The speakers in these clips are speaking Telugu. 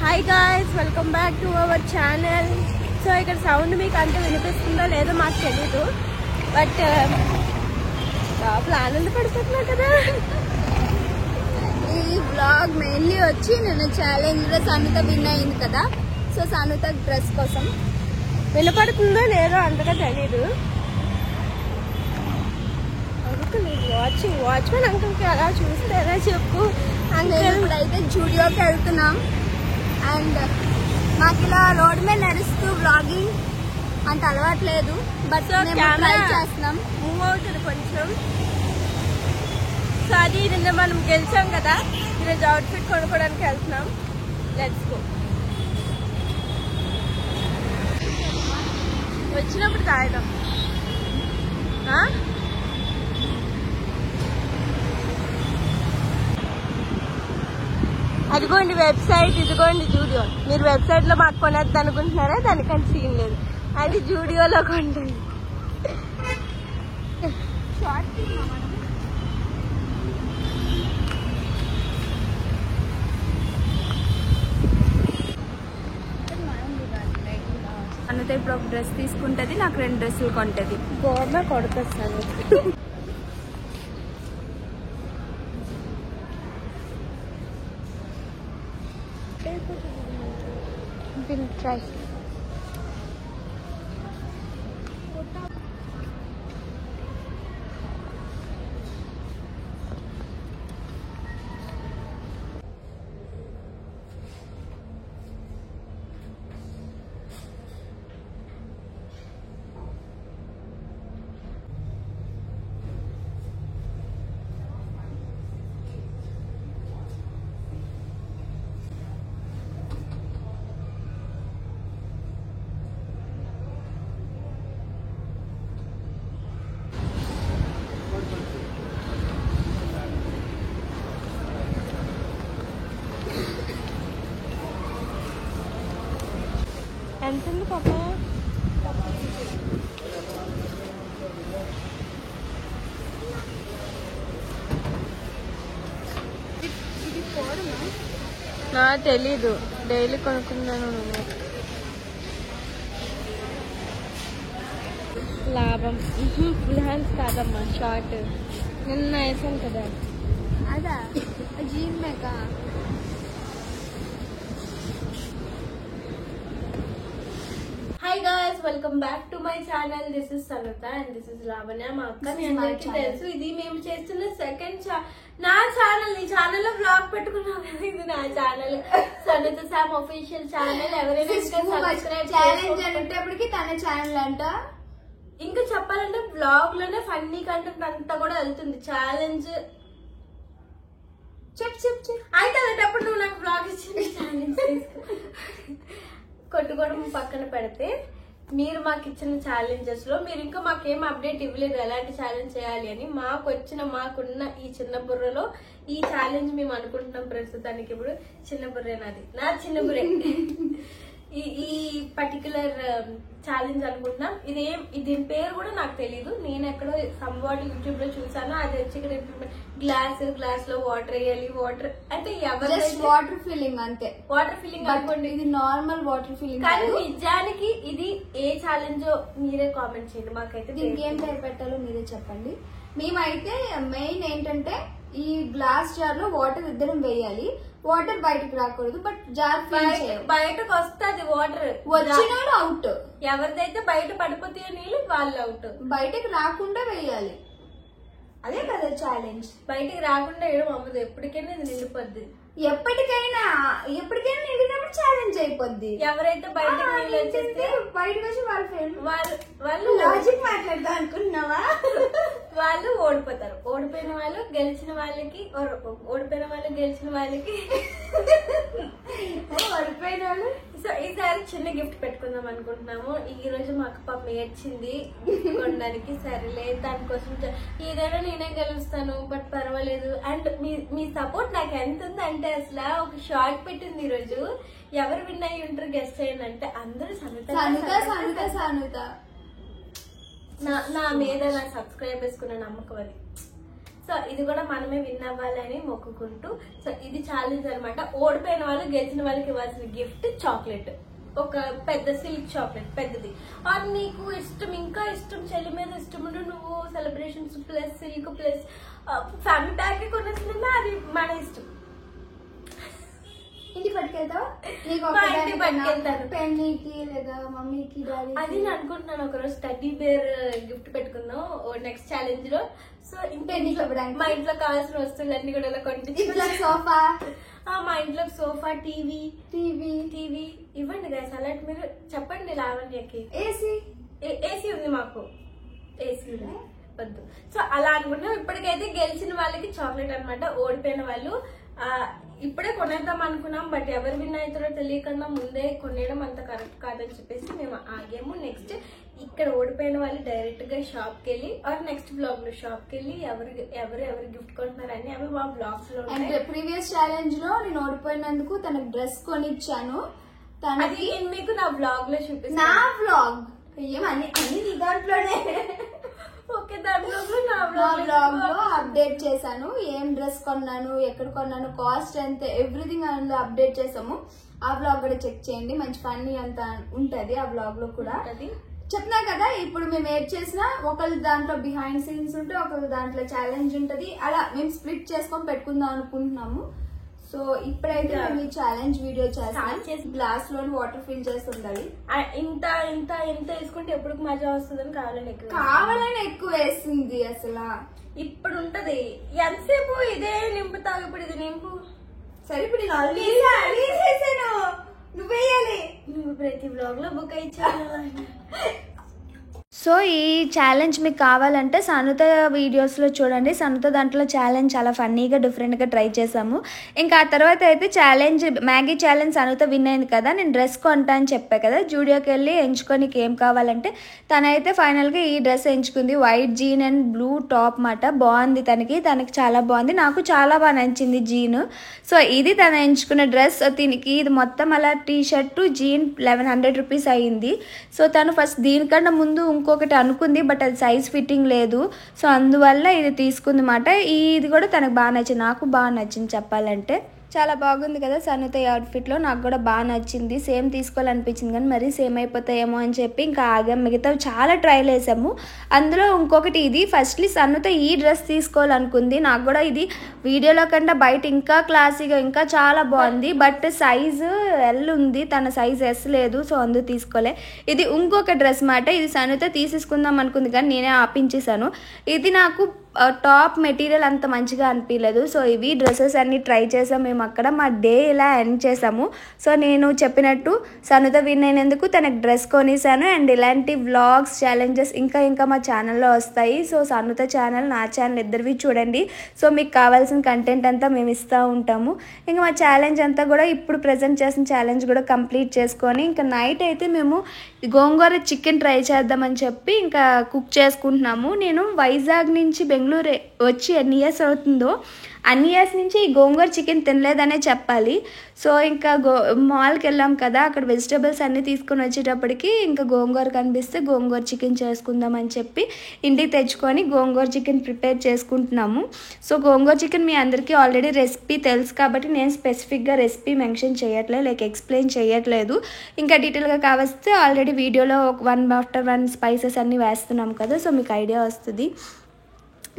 Hi guys, welcome back to our channel. So ఇక్కడ సౌండ్ మీకు అంత వినిపిస్తుందో లేదో మాకు తెలీదు, బట్ ఆనంద పడిపోతున్నా కదా. ఈ బ్లాగ్ మెయిన్లీ వచ్చి నేను ఛాలెంజ్ లో సనుత విన్ అయింది కదా, సో సనుత డ్రెస్ కోసం. వినపడుతుందో లేదో అంతగా తెలీదు. వాచ్మెన్ అంకుల్కి అలా చూస్తే ఎలా చెప్పు. అంకుల్ ఇప్పుడైతే జూడియోకి వెళ్తున్నాం అండ్ మాకు ఇలా రోడ్ మీద నడుస్తూ బ్లాగింగ్ అంత అలవాట్లేదు, బట్ ట్రై చేస్తున్నాం. మూవ్ అవుతుంది కొంచెం. సో అది నిన్న మనం గెలిచాం కదా, ఈరోజు అవుట్ఫిట్ కొనుక్కోవడానికి వెళ్తున్నాం. Let's go. వచ్చినప్పుడు తాగడం. అదిగోండి వెబ్సైట్, ఇదిగోండి జూడియో. మీరు వెబ్సైట్ లో మాకు కొనేద్ది అనుకుంటున్నారా? దానికంటే సీన్ లేదు, అది జూడియోలో కొంటుంది. అన్నతో ఇప్పుడు ఒక డ్రెస్ తీసుకుంటది, నాకు 2 డ్రెస్సులు కొంటది. గోర్న కొడుకొస్తాను. ట్రై ఎంత ఉంది పాప? తెలీదు, డైలీ కొనుక్కున్నాను. లాభం ఫుల్ హ్యాండ్స్ కాదమ్మా, షార్ట్. నిన్న వేసాను కదా. అదా జీన్ మేకా. Hi guys, welcome back to my channel. This is Sanutha and this is Lavanya. మా అక్క మీ అందరికీ తెలుసు, ఇది మేము చేస్తున్న సెకండ్ నా ఛానల్. ఈ ఛానల్ లో బ్లాగ్ పెట్టుకున్నాం కదా, ఇది నా channel, Sanuta Sam official channel. ఎవరైనా ఛాలెంజ్ అనేటప్పటికి తన ఛానల్ అంట. ఇంకా చెప్పాలంటే బ్లాగ్ లోనే ఫన్నీ కంటెంట్ అంతా కూడా వెళ్తుంది. ఛాలెంజ్ చెప్పు అయితే అలాంటప్పుడు నువ్వు నాకు బ్లాగ్ ఇచ్చింది. ఛాలెంజ్ కొట్టుకోవడం పక్కన పెడితే, మీరు మాకు ఇచ్చిన ఛాలెంజెస్ లో మీరు ఇంకా మాకేం అప్డేట్ ఇవ్వలేదు ఎలాంటి ఛాలెంజ్ చేయాలి అని. మాకున్న ఈ చిన్న బుర్రలో ఈ ఛాలెంజ్ మేము అనుకుంటున్నాం ప్రస్తుతానికి. ఇప్పుడు చిన్న బుర్రేనాది, నా చిన్న బుర్రే. ఈ పర్టికులర్ ఛాలెంజ్ అనుకుంటున్నాం. దీని పేరు కూడా నాకు తెలీదు. నేను ఎక్కడో సంవాట్ యూట్యూబ్ లో చూసాను. అది వచ్చి ఇక్కడ గ్లాస్ లో వాటర్ వేయాలి. వాటర్ అంటే వాటర్ ఫిల్లింగ్ అంతే. వాటర్ ఫిల్లింగ్ అనుకోండి, ఇది నార్మల్ వాటర్ ఫిల్లింగ్. కానీ నిజానికి ఇది ఏ ఛాలెంజో మీరే కామెంట్ చేయండి. మాకైతే దీనికి ఏం పేరు పెట్టాలో మీరే చెప్పండి. మేమైతే మెయిన్ ఏంటంటే ఈ గ్లాస్ జార్ లో వాటర్ ఇద్దరం వేయాలి. వాటర్ బయటకు రాకూడదు, బట్ జార్ బయటకు వస్తుంది. వాటర్ వచ్చిన అవుట్. ఎవరిదైతే బయట పడిపోతాయో నీళ్ళు వాళ్ళు అవుట్. బయటకు రాకుండా వేయాలి, అదే కదా ఛాలెంజ్. బయటకు రాకుండా వేయడం అవ్వదు, ఎప్పటికైనా ఇది నిండిపోద్ది. ఎప్పటికైనా నిండినప్పుడు ఛాలెంజ్ అయిపోద్ది. ఎవరైతే బయటకు నీళ్ళు వచ్చేస్తే బయటకు వచ్చి వాళ్ళు లాజిక్ మాట్లాడదాం అనుకుంటున్నావా? వాళ్ళు ఓడిపోతారు. ఓడిపోయిన వాళ్ళు గెలిచిన వాళ్ళకి ఓడిపోయిన వాళ్ళు. సో ఈసారి చిన్న గిఫ్ట్ పెట్టుకుందాం అనుకుంటున్నాము. ఈ రోజు మా అక్క పాప ఏడ్చింది కొనడానికి. సరేలే, దానికోసం ఏదైనా నేనే గెలుస్తాను, బట్ పర్వాలేదు. అండ్ మీ సపోర్ట్ నాకు ఎంత ఉంది అంటే, అసలు ఒక షార్ట్ పెట్టింది ఈ రోజు. ఎవరు విన్ అయ్యి ఉంటారు గెస్ట్ చేయండి అంటే అందరూ సనుత. నా మీద నా సబ్స్క్రైబర్స్ కున్న నమ్మకం అది. సో ఇది కూడా మనమే విన్ అవ్వాలని మొక్కుకుంటూ, సో ఇది ఛాలెంజ్ అనమాట. ఓడిపోయిన వాళ్ళు గెలిచిన వాళ్ళకి ఇవ్వాల్సిన గిఫ్ట్ చాక్లెట్, ఒక పెద్ద సిల్క్ చాక్లెట్ పెద్దది. అది నీకు ఇష్టం, ఇంకా ఇష్టం, చెల్లి మీద ఇష్టం ఉంటే నువ్వు celebrations plus silk plus family pack కొనేస్తున్నా, అది మన ఇష్టం. ఇంటికి పట్టుకెళ్తావా? మా ఇంటికి పట్టుకెళ్తాను. పెన్నికి లేదా మమ్మీకి డాడీ. అది నేను అనుకుంటున్నాను ఒకరోజు టెడ్డీ బేర్ గిఫ్ట్ పెట్టుకుందాం నెక్స్ట్ ఛాలెంజ్ లో. సో ఇంట్లో మా ఇంట్లో కావాల్సిన వస్తువులన్నీ కూడా ఇలా ఇంట్లో సోఫా, మా ఇంట్లో సోఫా, టీవీ టీవీ ఇవ్వండి గైస్. అలాంటి మీరు చెప్పండి లావణ్యకి. ఏసీ ఉంది, మాకు ఏసీ ఉంది, వద్దు. సో అలా అనుకుంటున్నాం. ఇప్పటికైతే గెలిచిన వాళ్ళకి చాక్లెట్ అనమాట. ఓడిపోయిన వాళ్ళు ఇప్పుడే కొనేద్దాం అనుకున్నాం, బట్ ఎవరు విన్ అవుతారో తెలియకుండా ముందే కొనేయడం అంత కరెక్ట్ కాదని చెప్పేసి మేము ఆగాము. నెక్స్ట్ ఇక్కడ ఓడిపోయిన వాళ్ళు డైరెక్ట్ గా షాప్ కి వెళ్ళి నెక్స్ట్ బ్లాగ్ లో షాప్ కి వెళ్ళి ఎవరు గిఫ్ట్ కొంటున్నారని అవి మా బ్లాగ్స్ లో ఉంటాయి. ప్రీవియస్ ఛాలెంజ్ లో నేను ఓడిపోయినందుకు తనకు డ్రెస్ కొనిచ్చాను. అది నేను మీకు నా బ్లాగ్ లో చూపిస్తాను. నా బ్లాగ్ అన్ని నీ దాంట్లోనే. ఓకే, దాంట్లో నా బ్లాగ్ లో అప్డేట్ చేశాను. ఏం డ్రెస్ కొన్నాను, ఎక్కడ కొన్నాను, కాస్ట్ ఎంత, ఎవ్రీథింగ్ అందులో అప్డేట్ చేసాము. ఆ బ్లాగ్ కూడా చెక్ చేయండి, మంచి ఫన్నీ అంత ఉంటది ఆ బ్లాగ్ లో కూడా. చెప్తున్నా కదా, ఇప్పుడు మేము ఏం చేసినా ఒకళ్ళు దాంట్లో బిహైండ్ సీన్స్ ఉంటే ఒకళ్ళు దాంట్లో ఛాలెంజ్ ఉంటది. అలా మేము స్ప్లిట్ చేసుకొని పెట్టుకుందాం అనుకుంటున్నాము. సో ఇప్పుడైతే మేము ఈ ఛాలెంజ్ వీడియో చేస్తాం. గ్లాస్ లోని వాటర్ ఫిల్ చేసి ఉండాలి. ఇంత ఇంత ఎంత వేసుకుంటే ఎప్పుడు మజా వస్తుందని కావాలని ఎక్కువ వేస్తుంది అసలు. ఇప్పుడు ఉంటది ఎంతసేపు ఇదే నింపుతావు, ఇప్పుడు ఇది నింపు. సరే ఇప్పుడు నువ్వు వేయాలి. నువ్వు ప్రతి బ్లాగ్ లో బుక్ ఇచ్చాను. సో ఈ ఛాలెంజ్ మీకు కావాలంటే సనుత వీడియోస్లో చూడండి. సనుత దాంట్లో ఛాలెంజ్ చాలా ఫన్నీగా డిఫరెంట్గా ట్రై చేసాము. ఇంకా ఆ తర్వాత అయితే challenge Maggi challenge Sanuta win అయింది కదా, నేను డ్రెస్ కొంటా అని చెప్పా కదా. జూడియోకి వెళ్ళి ఎంచుకోనికి ఏం కావాలంటే తనైతే ఫైనల్గా ఈ డ్రెస్ ఎంచుకుంది. White jean and blue top మాట. బాగుంది, తనకి చాలా బాగుంది, నాకు చాలా బాగా నచ్చింది జీన్. సో ఇది తను ఎంచుకున్న డ్రెస్. దీనికి ఇది మొత్తం అలా టీ షర్టు జీన్ 1100 రూపీస్ అయ్యింది. సో తను ఫస్ట్ దీనికన్నా ముందు ఇంకొకటి అనుకుంది, బట్ అది సైజ్ ఫిట్టింగ్ లేదు. సో అందువల్ల ఇది తీసుకుంది మాట. ఇది కూడా తనకు బాగా నచ్చింది, నాకు బాగా నచ్చింది చెప్పాలంటే. చాలా బాగుంది కదా సనుత ఈ అవుట్ఫిట్లో, నాకు కూడా బాగా నచ్చింది. సేమ్ తీసుకోవాలనిపించింది కానీ మరీ సేమ్ అయిపోతాయేమో అని చెప్పి ఇంకా ఆగాం. మిగతా చాలా ట్రైల్ వేసాము. అందులో ఇంకొకటి ఇది ఫస్ట్లీ సనుత ఈ డ్రెస్ తీసుకోవాలనుకుంది. నాకు కూడా ఇది వీడియోలో కంటే బయట ఇంకా క్లాసీగా ఇంకా చాలా బాగుంది, బట్ సైజు ఎల్ ఉంది, తన సైజ్ ఎస్ లేదు. సో అందుకు తీసుకోలే. ఇది ఇంకొక డ్రెస్ మాట. ఇది సనుత తీసేసుకుందాం అనుకుంది కానీ నేనే ఆపించేసాను. ఇది నాకు టాప్ మెటీరియల్ అంత మంచిగా అనిపించలేదు. సో ఇవి డ్రెస్సెస్ అన్నీ ట్రై చేసాం మేము అక్కడ. మా డే ఇలా ఎండ్ చేసాము. సో నేను చెప్పినట్టు సనుత విన్ అయినందుకు తనకు డ్రెస్ కొనిసాను. అండ్ ఇలాంటి వ్లాగ్స్ ఛాలెంజెస్ ఇంకా మా ఛానల్లో వస్తాయి. సో సనుత ఛానల్, నా ఛానల్ ఇద్దరివి చూడండి. సో మీకు కావాల్సిన కంటెంట్ అంతా మేము ఇస్తూ ఉంటాము. ఇంకా మా ఛాలెంజ్ అంతా కూడా ఇప్పుడు ప్రజెంట్ చేసిన ఛాలెంజ్ కూడా కంప్లీట్ చేసుకొని ఇంకా నైట్ అయితే మేము గోంగూర చికెన్ ట్రై చేద్దామని చెప్పి ఇంకా కుక్ చేసుకుంటున్నాము. నేను వైజాగ్ నుంచి బెంగళూరు వచ్చి ఎన్ని ఇయర్స్ అవుతుందో అన్ని ఇయర్స్ నుంచి ఈ గోంగూర చికెన్ తినలేదనే చెప్పాలి. సో ఇంకా మాల్కి వెళ్ళాం కదా, అక్కడ వెజిటేబుల్స్ అన్నీ తీసుకొని వచ్చేటప్పటికి ఇంకా గోంగూర కనిపిస్తే గోంగూర చికెన్ చేసుకుందామని చెప్పి ఇంటికి తెచ్చుకొని గోంగూర చికెన్ ప్రిపేర్ చేసుకుంటున్నాము. సో గోంగూర చికెన్ మీ అందరికీ ఆల్రెడీ రెసిపీ తెలుసు కాబట్టి నేను స్పెసిఫిక్గా రెసిపీ మెన్షన్ చేయట్లేదు, లైక్ ఎక్స్ప్లెయిన్ చేయట్లేదు. ఇంకా డీటెయిల్గా కావస్తే ఆల్రెడీ వీడియోలో 1 after 1 స్పైసెస్ అన్నీ వేస్తున్నాం కదా, సో మీకు ఐడియా వస్తుంది.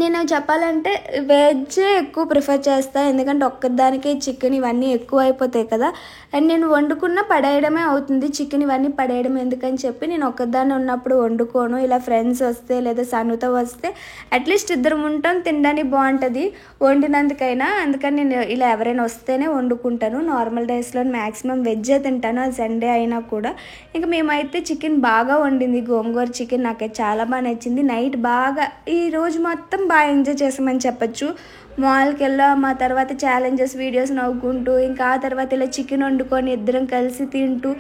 నేను చెప్పాలంటే వెజ్ ఎక్కువ ప్రిఫర్ చేస్తాను, ఎందుకంటే ఒక్కదానికే చికెన్ ఇవన్నీ ఎక్కువ అయిపోతాయి కదా. అండ్ నేను వండుకున్న పడేయడమే అవుతుంది, చికెన్ ఇవన్నీ పడేయడం ఎందుకని చెప్పి నేను ఒక్కదాన్ని ఉన్నప్పుడు వండుకోను. ఇలా ఫ్రెండ్స్ వస్తే లేదా సనుత వస్తే అట్లీస్ట్ ఇద్దరం ఉంటాం, తినడానికి బాగుంటుంది వండినందుకైనా. అందుకని నేను ఇలా ఎవరైనా వస్తేనే వండుకుంటాను. నార్మల్ డేస్లో మ్యాక్సిమం వెజ్జే తింటాను, అది సండే అయినా కూడా. ఇంకా మేమైతే చికెన్ బాగా వండింది, గోంగూర చికెన్ నాకైతే చాలా బాగా నచ్చింది. నైట్ బాగా ఈ రోజు మొత్తం బాగా ఎంజాయ్ చేసామని చెప్పచ్చు. మాల్కి వెళ్ళాం, ఆ తర్వాత ఛాలెంజెస్ వీడియోస్ నవ్వుకుంటూ, ఇంకా ఆ తర్వాత ఇలా చికెన్ వండుకొని ఇద్దరం కలిసి తింటూ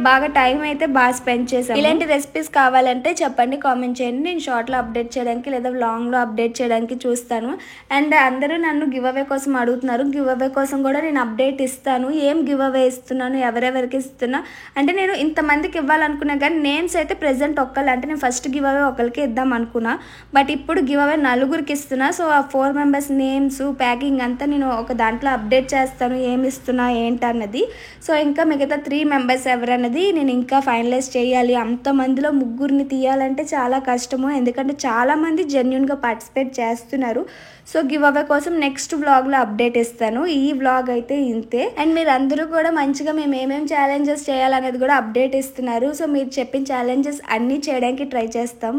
బాగా టైం అయితే బాగా స్పెండ్ చేసాం. ఇలాంటి రెసిపీస్ కావాలంటే చెప్పండి, కామెంట్ చేయండి. నేను షార్ట్లో అప్డేట్ చేయడానికి లేదా వ్లాగ్లో అప్డేట్ చేయడానికి చూస్తాను. అండ్ అందరూ నన్ను గివ్ అవే కోసం అడుగుతున్నారు. గివ్ అవే కోసం కూడా నేను అప్డేట్ ఇస్తాను. ఏం గివ్ అవే ఇస్తున్నాను, ఎవరెవరికి ఇస్తున్నా అంటే నేను ఇంతమందికి ఇవ్వాలనుకున్నా కానీ నేమ్స్ అయితే ప్రెజెంట్ ఒక్కళ్ళు, అంటే నేను ఫస్ట్ గివ్ అవే ఒకరికి ఇద్దాం అనుకున్నా, బట్ ఇప్పుడు గివ్ అవే 4 ఇస్తున్నా. సో ఆ 4 మెంబర్స్ నేమ్స్ ప్యాకింగ్ అంతా నేను ఒక దాంట్లో అప్డేట్ చేస్తాను, ఏమి ఇస్తున్నా ఏంటన్నది. సో ఇంకా మిగతా 3 మెంబర్స్ ఎవరన్నది నేను ఇంకా ఫైనలైజ్ చేయాలి. అంతమందిలో 3 తీయాలంటే చాలా కష్టము, ఎందుకంటే చాలామంది జెన్యున్గా పార్టిసిపేట్ చేస్తున్నారు. సో గివ్ అవే కోసం నెక్స్ట్ వ్లాగ్లో అప్డేట్ ఇస్తాను. ఈ వ్లాగ్ అయితే ఇంతే. అండ్ మీరు అందరూ కూడా మంచిగా మేము ఏమేమి ఛాలెంజెస్ చేయాలనేది కూడా అప్డేట్ ఇస్తున్నారు. సో మీరు చెప్పిన ఛాలెంజెస్ అన్నీ చేయడానికి ట్రై చేస్తాం.